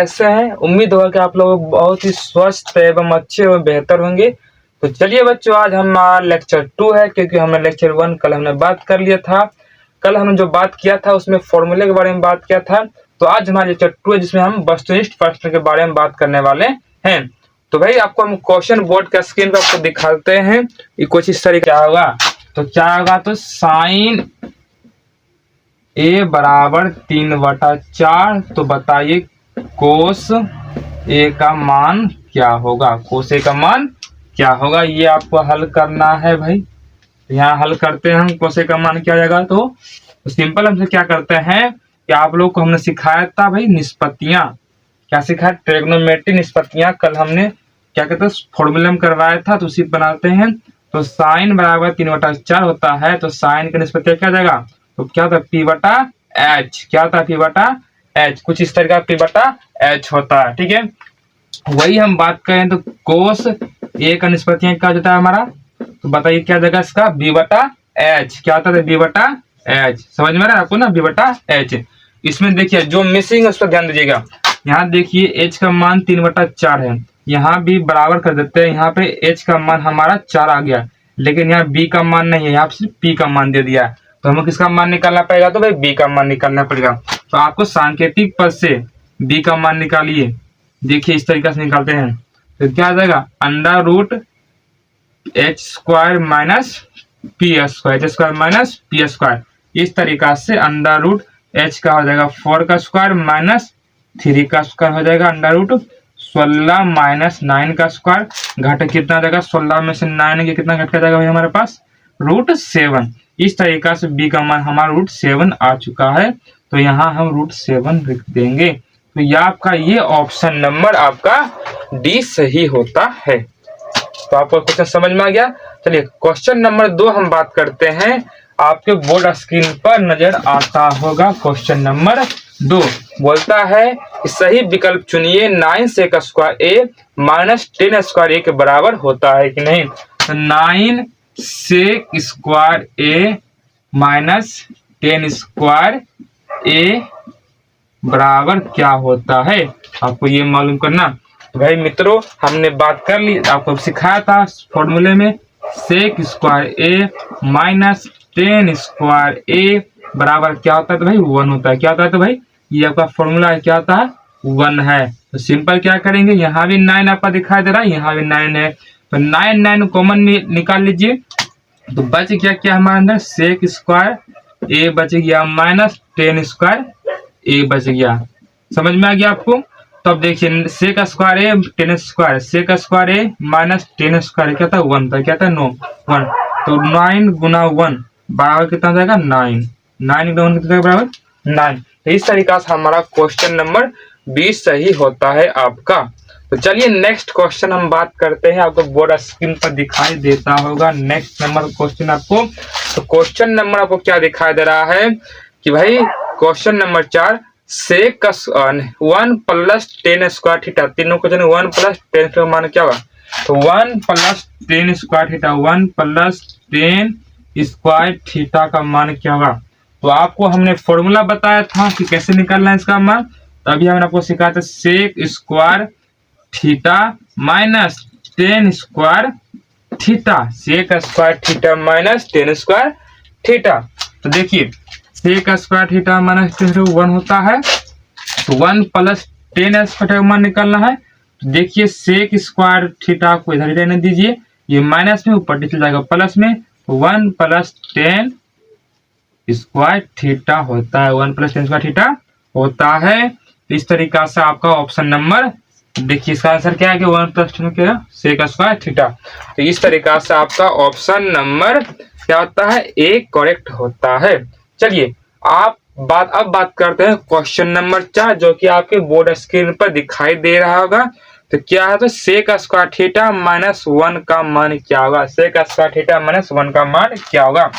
कैसे हैं? उम्मीद होगा कि आप लोग बहुत ही स्वस्थ एवं अच्छे एवं बेहतर होंगे। तो चलिए बच्चों, आज हमारा लेक्चर 2 है, क्योंकि हमने लेक्चर 1 कल हमने बात कर लिया था। कल हमने जो बात किया था उसमें फॉर्मूले के बारे में बात किया था। तो आज हमारा लेक्चर 2 है, जिसमें हम वस्तुनिष्ठ प्रश्न के बारे में बात करने वाले हैं। तो भाई आपको हम क्वेश्चन बोर्ड का स्क्रीन पर आपको दिखाते हैं। ये कुछ इस तरीके क्या होगा, तो क्या होगा, तो साइन ए बराबर 3/4। तो बताइए कोस ए का मान क्या होगा, कोस ए का मान क्या होगा, ये आपको हल करना है भाई। यहाँ हल करते हैं हम, कोस ए का मान क्या जाएगा। तो सिंपल हमसे क्या करते हैं कि आप लोग को हमने सिखाया था भाई निष्पत्तियां, क्या सिखाया, ट्रिग्नोमेट्री निष्पत्तियां। कल हमने क्या कहते हैं फॉर्मूला में करवाया था, तो उसी बनाते हैं। तो साइन बराबर 3/4 होता है, तो साइन का निष्पत्ति क्या जाएगा, तो क्या होता है P/H, क्या होता है P/H, कुछ इस तरह का P/H होता है। ठीक है, वही हम बात करें तो कोस ए का निष्पत्ति क्या होता है हमारा, तो बताइए क्या जाएगा इसका B/H, क्या होता है B/H, समझ में आ रहा है आपको ना, B/H। इसमें देखिए जो मिसिंग है उस पर ध्यान दीजिएगा। यहाँ देखिए H का मान 3/4 है, यहाँ भी बराबर कर देते हैं। यहाँ पे H का मान हमारा 4 आ गया, लेकिन यहाँ B का मान नहीं है, यहाँ पे सिर्फ P का मान दे दिया है। तो हमें किसका मान निकालना पड़ेगा, तो भाई B का मान निकालना पड़ेगा। तो आपको सांकेतिक पद से B का मान निकालिए। देखिए इस तरीके से निकालते हैं, तो क्या आ जाएगा √H² minus P² minus P²। इस तरीका से √H का हो जाएगा 4 का स्क्वायर माइनस 3 का स्क्वायर हो जाएगा, √16 माइनस 9 का स्क्वायर। घट कितना जाएगा, 16 में से 9 के कितना घट जाएगा भाई हमारे पास, √7। इस तरीका से B का मान हमारा √7 आ चुका है। तो यहाँ हम √7 लिख देंगे। तो यह आपका ये ऑप्शन नंबर आपका डी सही होता है। तो आपको क्वेश्चन समझ में आ गया। चलिए क्वेश्चन नंबर 2 हम बात करते हैं, आपके बोर्ड स्क्रीन पर नजर आता होगा। क्वेश्चन नंबर 2 बोलता है कि सही विकल्प चुनिए, 9 sec² a minus 10 square a के बराबर होता है कि नहीं। तो 9 sec² a minus 10 square a बराबर क्या होता है, आपको ये मालूम करना। तो भाई मित्रों हमने बात कर ली, आपको सिखाया था फॉर्मूले में, sec² a minus 10 square a बराबर क्या होता है, तो भाई 1 होता है। क्या होता है, तो भाई ये आपका फॉर्मूला है, क्या होता है 1 है। तो सिंपल क्या करेंगे, यहाँ भी 9 आपका दिखाई दे रहा है, यहाँ भी 9 है, तो 9 कॉमन निकाल लीजिए। तो बच गया क्या हमारे अंदर, sec² a बच गया माइनस 10 square a बच गया। समझ में आ गया आपको। तो अब देखिए sec² a 10 square, sec² a minus 10 square क्या था 1 था, क्या था 9 1। तो 9 गुना 1 बराबर कितना जाएगा 9, 9 गुना 1 कितना बराबर 9। तो इस तरीका से हमारा क्वेश्चन नंबर 20 सही होता है आपका। तो चलिए नेक्स्ट क्वेश्चन हम बात करते हैं, आपको बोर्ड स्क्रीन पर दिखाई देता होगा नेक्स्ट नंबर क्वेश्चन आपको। तो क्वेश्चन नंबर आपको क्या दिखाई दे रहा है कि भाई question number 4 sec 1 plus 10 square theta, तीनों क्वेश्चन 1 प्लस 10 का मान क्या होगा, तो 1 plus 10 square theta, 1 plus 10 square theta का मान क्या होगा। तो आपको हमने फॉर्मूला बताया था कि कैसे निकालना है इसका मान। तो अभी हमने आपको सिखाया था sec² theta minus 10 square theta, sec² theta minus 10 square theta. तो देखिए sec² थीटा माइनस 10 1 होता है, तो 1 प्लस 10 स्क्वायर का मान निकालना है। तो देखिए sec² थीटा को इधर रहने दीजिए, ये माइनस में ऊपर चल जाएगा प्लस में, तो 1 प्लस 10 स्क्वायर थीटा होता है, 1 प्लस 10 स्क्वायर थीटा होता है। तो इस तरीका से आपका ऑप्शन नंबर, देखिए इसका आंसर क्या है कि 1 प्लस 10 क्या sec² थीटा। तो इस तरीका से आपका ऑप्शन नंबर क्या होता है, ए करेक्ट होता है। चलिए अब बात करते हैं क्वेश्चन नंबर 4, जो कि आपके बोर्ड स्क्रीन पर दिखाई दे रहा होगा। तो क्या है, तो sec² थीटा माइनस 1 का मान क्या होगा, sec² थीटा माइनस 1 का मान क्या होगा।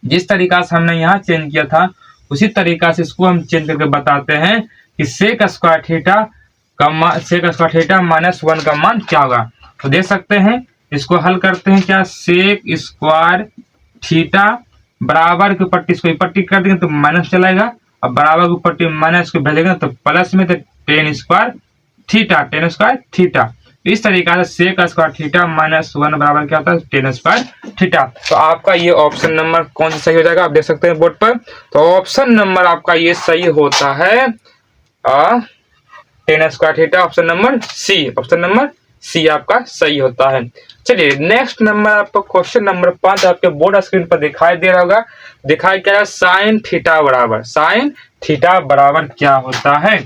जिस तरीका से हमने यहाँ चेंज किया था उसी तरीका से इसको हम चेंज करके बताते हैं कि sec² थीटा माइनस 1 का मान क्या होगा। तो देख सकते हैं, इसको हल करते हैं, क्या sec² थीटा बराबर की पट्टी, इसको पट्टी कर देंगे तो माइनस चलाएगा, अब बराबर की पट्टी माइनस को भेजेंगे तो प्लस में, तो टेन स्क्वायर थीटा। इस तरीके से सेक स्क्वायर थीटा माइनस 1 बराबर क्या होता है टेन स्क्वायर थीटा। तो आपका ये ऑप्शन नंबर कौन सा सही हो जाएगा, आप देख सकते हैं बोर्ड पर। तो ऑप्शन नंबर आपका ये सही होता है tan square theta, option number C आपका सही होता है। चलिए नेक्स्ट नंबर आपको क्वेश्चन नंबर 5 आपके बोर्ड स्क्रीन पर दिखाई दे रहा होगा। दिखाई क्या है, साइन थीटा बराबर क्या होता है।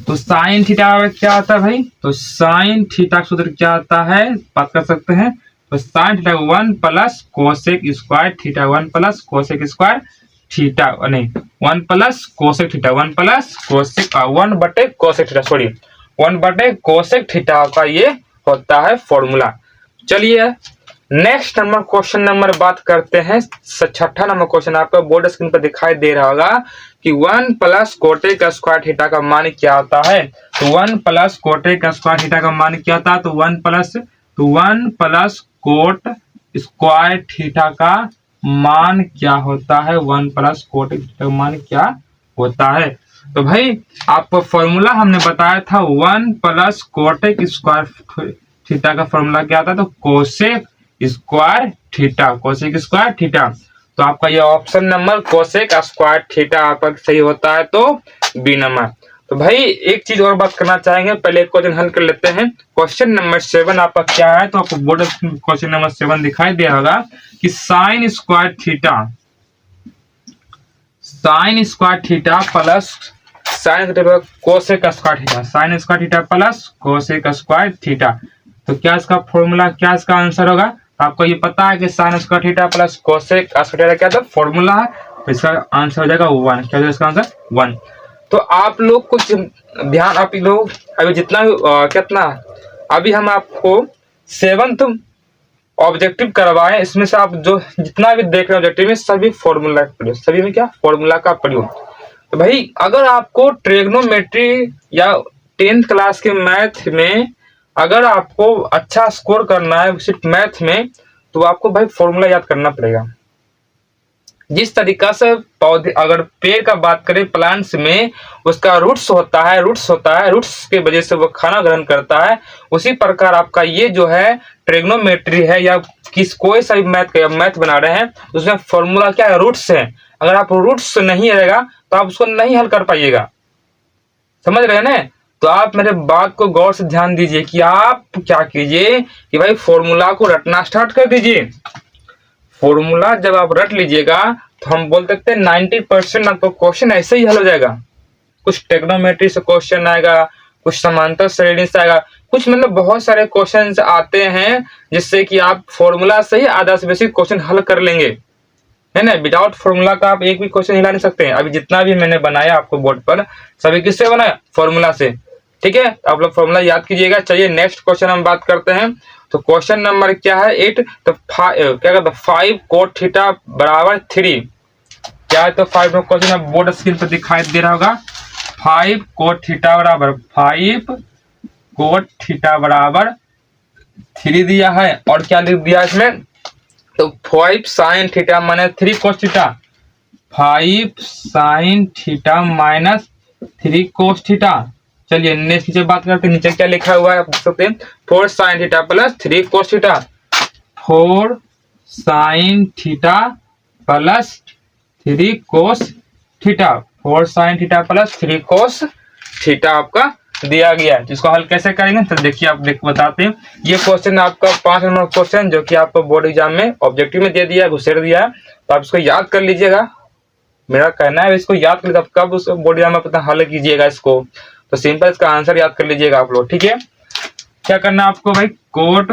तो साइन थीटा बराबर क्या होता है भाई, तो साइन थीटा सूत्र क्या आता है बात कर सकते हैं। तो sine theta 1 plus cosec square theta 1 plus cosec square theta नहीं 1 plus cosec theta 1 plus cosec 1 बटे कोसेक थीटा 1 बटे कोसेक थीटा का ये होता है फॉर्मूला। चलिए नेक्स्ट नंबर क्वेश्चन नंबर बात करते हैं। छठा नंबर क्वेश्चन आपका बोर्ड स्क्रीन पर दिखाई दे रहा होगा कि 1 प्लस कोटेक स्क्वायर थीटा का मान क्या होता है। तो 1 प्लस कोटेक स्क्वायर थीटा का मान क्या होता है, तो 1 प्लस कोट स्क्वायर थीटा का मान क्या होता है, 1 प्लस कोटेक थीटा का मान क्या होता है। तो भाई आपको फॉर्मूला हमने बताया था 1 प्लस कोटेक स्क्वायर थीटा का फॉर्मूला क्या था, तो कोसेक स्क्वायर थीटा। तो आपका ये option number cosec square theta आपका सही होता है, तो बी नंबर। तो भाई एक चीज और बात करना चाहेंगे, पहले क्वेश्चन हल कर लेते हैं। क्वेश्चन नंबर 7 आपका क्या है, तो आपको बोर्ड क्वेश्चन नंबर 7 दिखाई दे रहा होगा कि sine square theta plus sign cosec square theta plus cosec square theta. तो क्या इसका फॉर्मूला, क्या इसका आंसर होगा। आपको ये पता है कि sine square theta plus cosec square theta क्या था फॉर्मूला है, तो इसका आंसर हो जाएगा 1। क्या होगा इसका आंसर 1। तो आप लोग कुछ ध्यान, आप लोग अभी जितना कितना अभी हम आपको 7th ऑब्जेक्टिव करवाए, इसमें से आप जो जितना भी देख रहे हैं ऑब्जेक्टिव में सभी फॉर्मूला का प्रयोग, सभी में क्या फॉर्मूला का प्रयोग। तो भाई अगर आपको ट्रिग्नोमेट्री या 10th क्लास के मैथ में अगर आपको अच्छा स्कोर करना है सिर्फ मैथ में, तो आपको भाई फॉर्मूला याद करना पड़ेगा। जिस तरीका से पौधे, अगर पेड़ का बात करें प्लांट्स में, उसका रूट्स होता है, रूट्स के वजह से वो खाना ग्रहण करता है, उसी प्रकार आपका ये जो है ट्रिग्नोमेट्री है या कोई सा भी मैथ बना रहे हैं, उसमें फॉर्मूला क्या है, रूट्स है। अगर आप रूट्स नहीं रहेगा तो आप उसको नहीं हल कर पाइएगा, समझ रहे हैं ना। तो आप मेरे बात को गौर से ध्यान दीजिए कि आप क्या कीजिए कि भाई फॉर्मूला को रटना स्टार्ट कर दीजिए। फॉर्मूला जब आप रट लीजिएगा तो हम बोल सकते हैं 90% आपको क्वेश्चन ऐसे ही हल हो जाएगा। कुछ ट्रिग्नोमेट्री से क्वेश्चन आएगा, कुछ समांतर श्रेणी से आएगा, कुछ मतलब बहुत सारे क्वेश्चन आते हैं जिससे कि आप फॉर्मूला से ही आधा से बेसिक क्वेश्चन हल कर लेंगे, है ना। विदाउट फॉर्मूला का आप एक भी क्वेश्चन हिला नहीं सकते हैं। अभी जितना भी मैंने बनाया आपको बोर्ड पर, सभी किससे बनाया, फॉर्मूला से, ठीक है। तो आप लोग फॉर्मूला याद कीजिएगा। चलिए नेक्स्ट क्वेश्चन हम बात करते हैं। तो क्वेश्चन नंबर क्या है 8। तो क्या कहते हैं 5 कोट थीटा बराबर 3 क्या है। तो 5 में क्वेश्चन अब बोर्ड स्क्रीन पर दिखाई दे रहा होगा। 5 कोट थीटा बराबर 3 दिया है, और क्या लिख दिया इसमें, तो 5 sine theta minus 3 cos theta, 5 sine theta minus 3 cos theta. चलिए नेक्स्ट नीचे बात करते हैं, नीचे क्या लिखा हुआ है आप देख सकते हैं, 4 sine theta plus 3 cos theta, 4 sine theta plus 3 cos theta, 4 sine theta plus 3 cos theta आपका दिया गया है। इसको हल कैसे करेंगे, तो देखिए आप बताते हैं। ये क्वेश्चन आपका 5 नंबर क्वेश्चन जो कि आपको बोर्ड एग्जाम में ऑब्जेक्टिव में दे दिया है, घुसेड़ दिया है, तो आप इसको याद कर लीजिएगा। मेरा कहना है इसको याद कर, कब उस बोर्ड एग्जाम में पता हल कीजिएगा इसको, तो सिंपल इसका आंसर याद कर लीजिएगा आप लोग, ठीक है। क्या करना है आपको भाई, कोट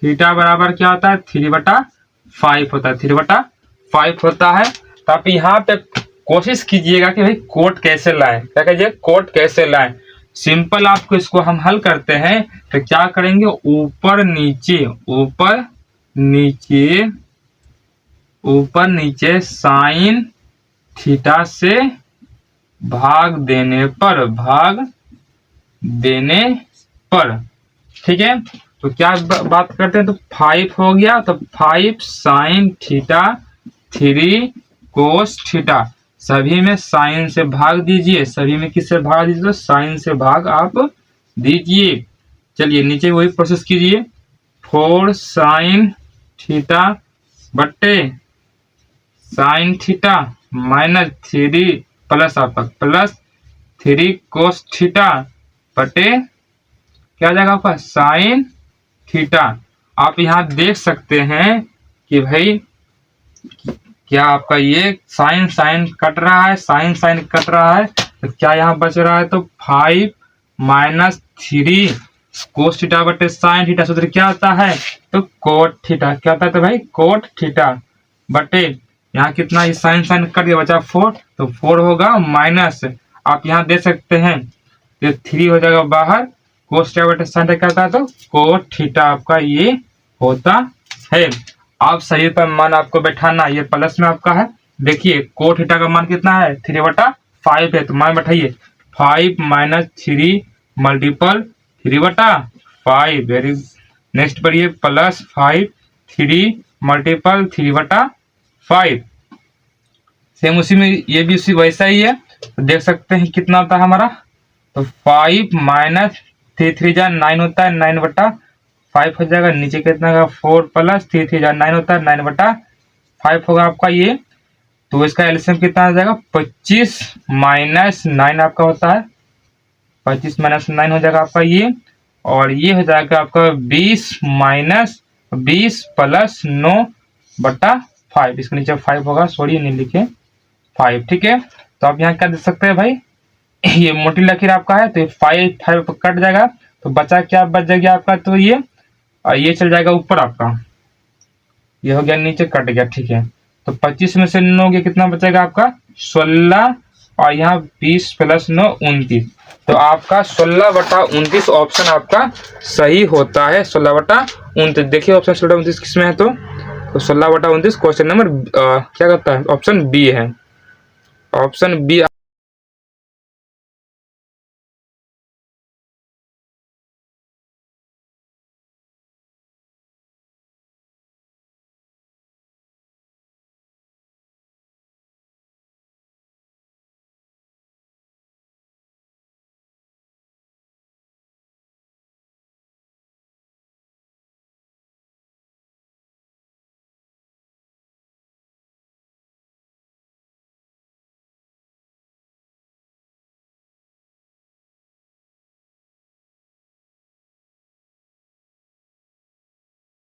थीटा बराबर क्या होता है 3/5 होता है, 3/5 होता है। तो आप यहाँ पे कोशिश कीजिएगा कि भाई कोट कैसे लाएं, क्या कीजिए कोट कैसे लाएं। सिंपल आपको इसको हम हल करते हैं, तो क्या करेंगे, ऊपर साइन थीटा से भाग देने पर, ठीक है। तो क्या बात करते हैं, तो 5 हो गया, तो 5 साइन थीटा 3 कोस थीटा, सभी में साइन से भाग दीजिए, सभी में किससे भाग दीजिए, तो साइन से भाग आप दीजिए। चलिए नीचे वही प्रोसेस कीजिए, 4 साइन थीटा बट्टे साइन थीटा माइनस 3 प्लस आपका प्लस 3 कोस थीटा बटे क्या आ जाएगा आपका साइन थीटा। आप यहाँ देख सकते हैं कि भाई क्या आपका ये साइन साइन कट रहा है, साइन साइन कट रहा है, तो क्या यहाँ बच रहा है, तो 5 माइनस 3 कोस थीटा बटे साइन थीटा सूत्र क्या आता है, तो कोट थीटा। क्या आता है तो भाई कोट थीटा बटे यहाँ कितना, ये साइन साइन कट गया बचा 4, तो 4 होगा माइनस आप यहाँ देख सकते हैं ये 3 हो जाएगा बाहर, कोस थीटा बटे साइन थीटा क्या होता है, तो कोट थीटा आपका ये होता है। आप सही पर मान आपको बैठाना, ये प्लस में आपका है, देखिए कोट थीटा का मान कितना है 3/5 है, तो मान बैठाइए 5 माइनस 3 मल्टीपल 3/5। वेरी नेक्स्ट पर ये प्लस 5 3 मल्टीपल 3/5। सेम उसी में ये भी उसी वैसा ही है, तो देख सकते हैं कितना होता है हमारा, तो 5 माइनस 3 3 जा 9 होता है, 9/5 हो जाएगा। नीचे कितना का 4 प्लस 3 3 जा 9 होता है, 9/5 होगा आपका ये। तो इसका एलसीएम कितना आ जाएगा 25 माइनस 9 आपका होता है, 25 माइनस 9 हो जाएगा आपका ये, और ये हो जाएगा आपका 20 माइनस 20 प्लस 9/5। इसके नीचे 5 होगा, सॉरी नहीं लिखे 5, ठीक है। तो आप यहाँ क्या देख सकते हैं भाई, ये मोटी लकीर आपका है, तो 5 कट जाएगा, तो बचा क्या बच जाएगा आपका, तो ये चल जाएगा ऊपर आपका, ये हो गया नीचे कट गया, ठीक है। तो 25 में से 9 गया, कितना बचेगा आपका 16, और यहाँ 20 प्लस 9 29। तो आपका 16/29 ऑप्शन आपका सही होता है, 16/29। देखिए ऑप्शन 16/29 किसमें है, तो 16/29 क्वेश्चन नंबर क्या करता है, ऑप्शन बी है, ऑप्शन बी।